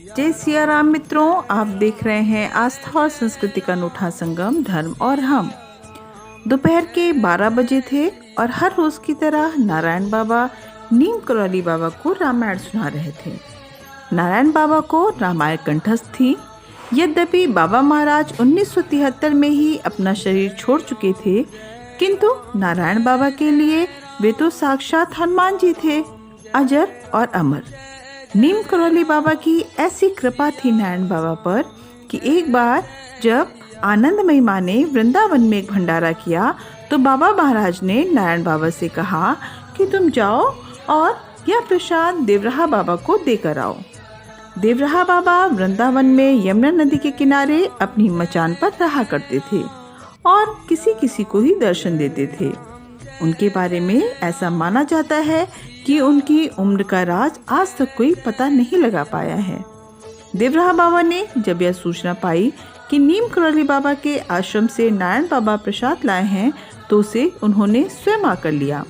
जय सिया राम मित्रों, आप देख रहे हैं आस्था और संस्कृति का अनूठा संगम धर्म और हम। दोपहर के 12 बजे थे और हर रोज की तरह नारायण बाबा नीम करौली बाबा को रामायण सुना रहे थे। नारायण बाबा को रामायण कंठस्थ थी। यद्यपि बाबा महाराज 1973 में ही अपना शरीर छोड़ चुके थे, किंतु नारायण बाबा के लिए वे तो साक्षात हनुमान जी थे, अजर और अमर। नीम करौली बाबा की ऐसी कृपा थी नारायण बाबा पर कि एक बार जब आनंदमयी माँ ने वृंदावन में एक भंडारा किया तो बाबा महाराज ने नारायण बाबा से कहा कि तुम जाओ और यह प्रसाद देवराहा बाबा को देकर आओ। देवराहा बाबा वृंदावन में यमुना नदी के किनारे अपनी मचान पर रहा करते थे और किसी किसी को ही दर्शन देते थे। उनके बारे में ऐसा माना जाता है कि उनकी उम्र का राज आज तक कोई पता नहीं लगा पाया है। देवराहा बाबा ने जब यह सूचना पाई कि नीम करौली बाबा के आश्रम से नारायण बाबा प्रसाद लाए हैं तो उसे उन्होंने स्वयं आकर लिया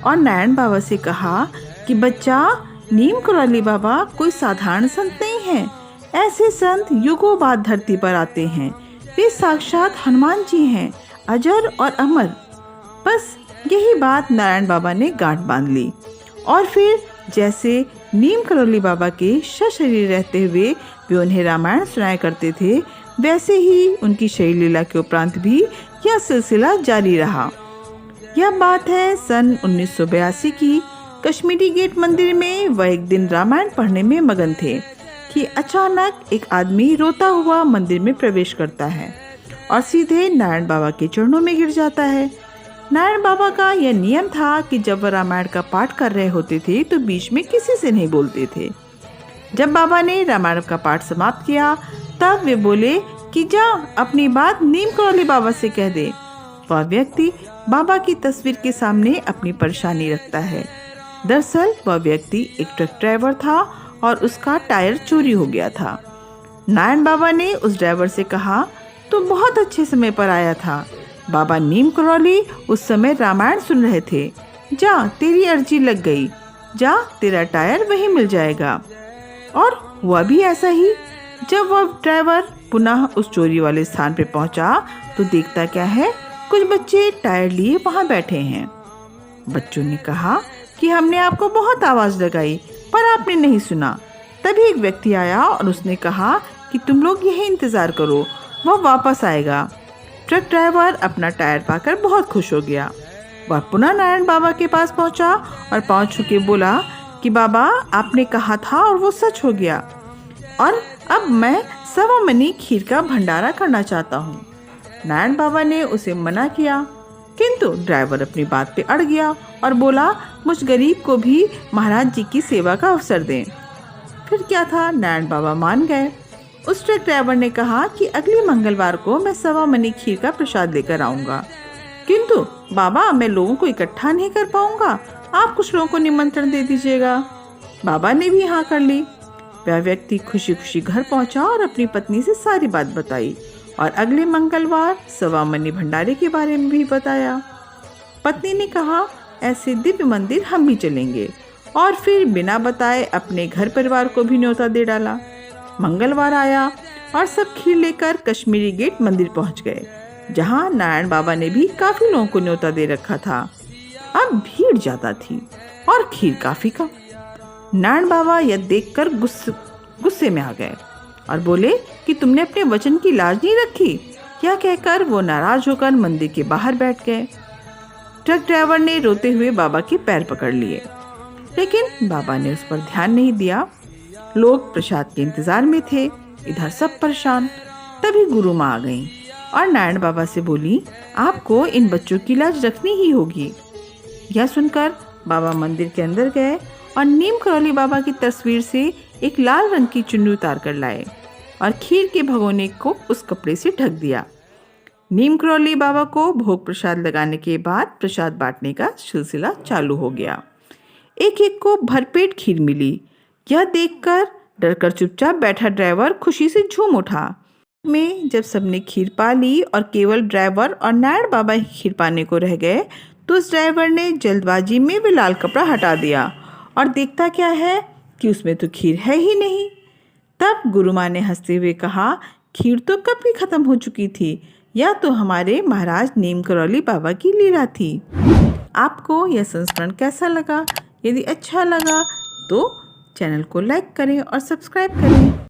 और नारायण बाबा से कहा कि बच्चा, नीम करौली बाबा कोई साधारण संत नहीं है। ऐसे संत युगों बाद धरती पर आते हैं। वे साक्षात हनुमान जी हैं, अजर और अमर। बस यही बात नारायण बाबा ने गांठ बांध ली और फिर जैसे नीम करौली बाबा के सशरीर रहते हुए वे उन्हें रामायण सुनाया करते थे, वैसे ही उनकी शरीर लीला के उपरांत भी यह सिलसिला जारी रहा। यह बात है सन 1982 की। कश्मीरी गेट मंदिर में वह एक दिन रामायण पढ़ने में मगन थे कि अचानक एक आदमी रोता हुआ मंदिर में प्रवेश करता है और सीधे नारायण बाबा के चरणों में गिर जाता है। नारायण बाबा का यह नियम था कि जब वह रामायण का पाठ कर रहे होते थे तो बीच में किसी से नहीं बोलते थे। जब बाबा ने रामायण का पाठ समाप्त किया तब वे बोले कि जा अपनी बात नीम करौली बाबा से कह दे। वह व्यक्ति बाबा की तस्वीर के सामने अपनी परेशानी रखता है। दरअसल वह व्यक्ति एक ट्रक ड्राइवर था और उसका टायर चोरी हो गया था। नारायण बाबा ने उस ड्राइवर से कहा, तू बहुत अच्छे समय पर आया था। बाबा नीम करौली उस समय रामायण सुन रहे थे। जा, तेरी अर्जी लग गई। जा, तेरा टायर वहीं मिल जाएगा। और हुआ भी ऐसा ही। जब वह ड्राइवर पुनः उस चोरी वाले स्थान पर पहुंचा तो देखता क्या है, कुछ बच्चे टायर लिए वहां बैठे हैं। बच्चों ने कहा कि हमने आपको बहुत आवाज लगाई पर आपने नहीं सुना। तभी एक व्यक्ति आया और उसने कहा कि तुम लोग यही इंतजार करो, वह वापस आएगा। ट्रक ड्राइवर अपना टायर पाकर बहुत खुश हो गया। वह पुनः नारायण बाबा के पास पहुंचा और पहुंच के बोला कि बाबा, आपने कहा था और वो सच हो गया और अब मैं 1.25 मनी खीर का भंडारा करना चाहता हूँ। नारायण बाबा ने उसे मना किया, किंतु ड्राइवर अपनी बात पे अड़ गया और बोला, मुझ गरीब को भी महाराज जी की सेवा का अवसर दें। फिर क्या था, नारायण बाबा मान गए। उस ट्रक ड्राइवर ने कहा कि अगले मंगलवार को मैं 1.25 मनी खीर का प्रसाद लेकर आऊंगा, किंतु बाबा मैं लोगों को इकट्ठा नहीं कर पाऊंगा, आप कुछ लोगों को निमंत्रण दे दीजिएगा। बाबा ने भी हाँ कर ली। वह व्यक्ति खुशी खुशी घर पहुंचा और अपनी पत्नी से सारी बात बताई और अगले मंगलवार 1.25 मनी भंडारे के बारे में भी बताया। पत्नी ने कहा, ऐसे दिव्य मंदिर हम भी चलेंगे, और फिर बिना बताए अपने घर परिवार को भी न्योता दे डाला। मंगलवार आया और सब खीर लेकर कश्मीरी गेट मंदिर पहुंच गए, जहां नारायण बाबा ने भी काफी लोगों को न्योता दे रखा था। अब भीड़ ज्यादा थी और खीर काफी कम। नारायण बाबा यह देखकर गुस्से में आ गए और बोले कि तुमने अपने वचन की लाज नहीं रखी। यह कहकर वो नाराज होकर मंदिर के बाहर बैठ गए। ट्रक ड्राइवर ने रोते हुए बाबा के पैर पकड़ लिए, लेकिन बाबा ने उस पर ध्यान नहीं दिया। लोग प्रसाद के इंतजार में थे, इधर सब परेशान। तभी गुरु माँ आ गईं और नारायण बाबा से बोली, आपको इन बच्चों की लाज रखनी ही होगी। यह सुनकर बाबा मंदिर के अंदर गए और नीम करौली बाबा की तस्वीर से एक लाल रंग की चुन्नी उतार कर लाए और खीर के भगोने को उस कपड़े से ढक दिया। नीम करौली बाबा को भोग प्रसाद लगाने के बाद प्रसाद बांटने का सिलसिला चालू हो गया। एक एक को भरपेट खीर मिली। यह देखकर डरकर चुपचाप बैठा ड्राइवर खुशी से झूम उठा। में जब सबने खीर पा ली और केवल ड्राइवर और नारायण बाबा ही खीर पाने को रह गए तो उस ड्राइवर ने जल्दबाजी में वे लाल कपड़ा हटा दिया और देखता क्या है कि उसमें तो खीर है ही नहीं। तब गुरु माँ ने हंसते हुए कहा, खीर तो कब की खत्म हो चुकी थी, यह तो हमारे महाराज नीम करौली बाबा की लीला थी। आपको यह संस्मरण कैसा लगा? यदि अच्छा लगा तो चैनल को लाइक करें और सब्सक्राइब करें।